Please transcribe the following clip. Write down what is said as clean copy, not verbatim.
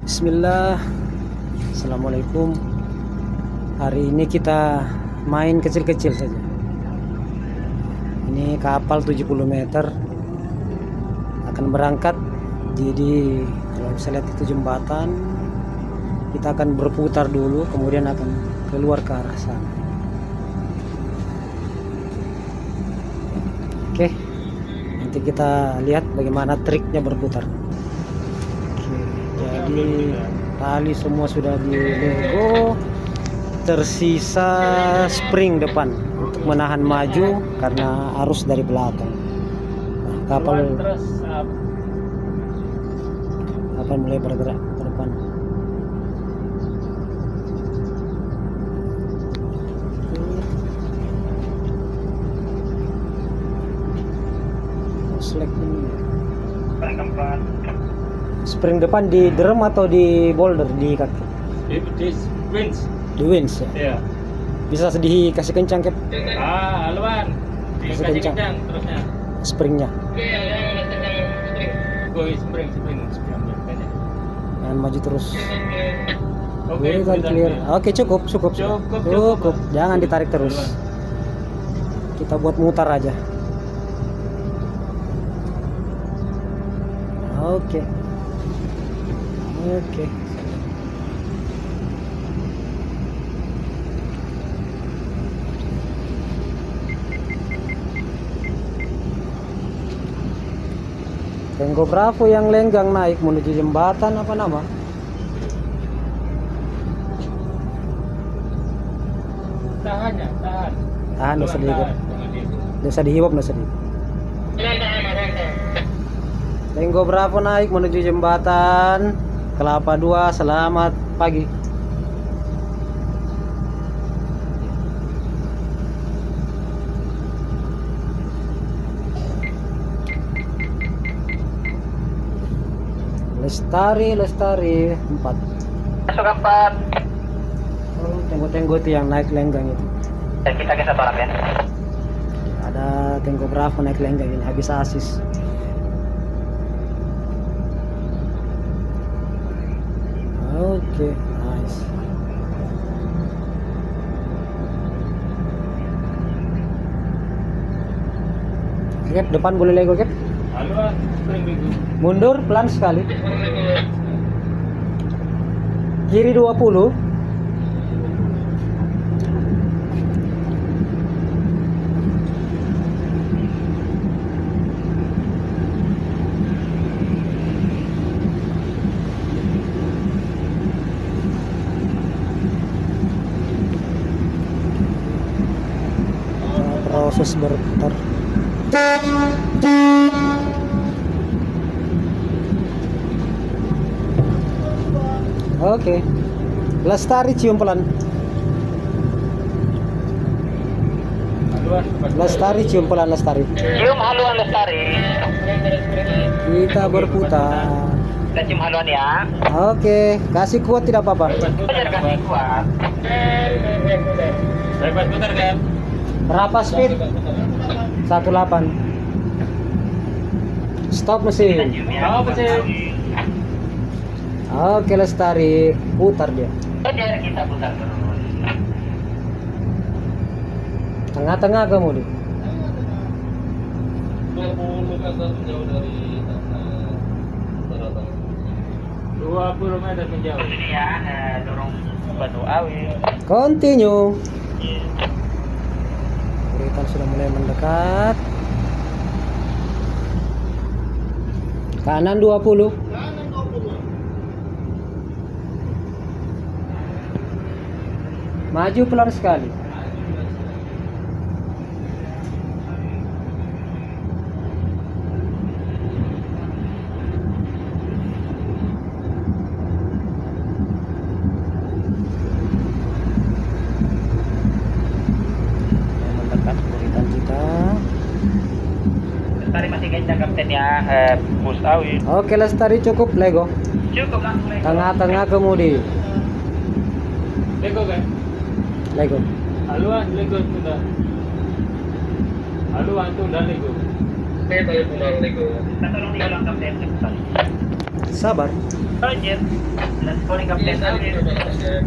Bismillah. Assalamualaikum. Hari ini kita main kecil-kecil saja. Ini kapal 70 meter akan berangkat. Jadi kalau bisa lihat itu jembatan, kita akan berputar dulu, kemudian akan keluar ke arah sana. Oke, nanti kita lihat bagaimana triknya berputar. Jadi tali semua sudah di lego, tersisa spring depan untuk menahan maju karena arus dari belakang. Nah, kapal mulai bergerak ke depan. Slack ini. Spring depan di drum atau di boulder di kaki? Di winch. Di winch ya? Iya. Bisa dikasih kencang Cap? Haluan. Kasih Dikasih kencang. kencang terusnya. Springnya. Spring. Jangan maju terus. Oke, Berikan clear. Oke, cukup. Cukup. Jangan ditarik terus. Kita buat mutar aja. Oke. Tango Bravo yang lenggang naik menuju jembatan apa nama? Tahan. Tahan, dosa dihiwab. Dosa dihiwab. Tango Bravo naik menuju jembatan Kelapa 2. Selamat pagi. Lestari 4. Masuk 4. Oh, tenggo-tenggo itu yang naik lenggang itu. Dan kita ke satu arah ya. Ada Tango Bravo naik lenggang ini habis asis. Oke, nice. Cap, depan boleh lego Cap. Haluan spring minggu. Mundur pelan sekali. Kiri 20. Proses berputar. Oke. Lestari cium pelan. Lestari cium pelan Lestari. Cium haluan Lestari. Kita berputar. Kita cium haluan ya. Oke, kasih kuat tidak apa-apa. Jangan kasih kuat. Bebas putar kan? Berapa speed? 18. Stop mesin. Apa sih? Oke Lestari, putar dia. Biar kita putar terus. Tengah-tengah kamu deh. 20 meter menjauh dari 20 meter menjauh. Ini ya, dorong batu awit. Continue. Berikan sudah mulai mendekat. Kanan 20. Maju pelan sekali. Mendekat berikan kita. Lestari masih kencang kapten ya. Bus awit. Oke Lestari cukup lego. Cukup langsung lagi. Tengah-tengah kemudi. Lego kan? Lego. Haluan Lego sudah. Haluan itu udah Lego. Saya tahu pulang Lego. Patulong dito lang Kapten. Sabar. Roger. Let's go ni Kapten Iya, Awit. saya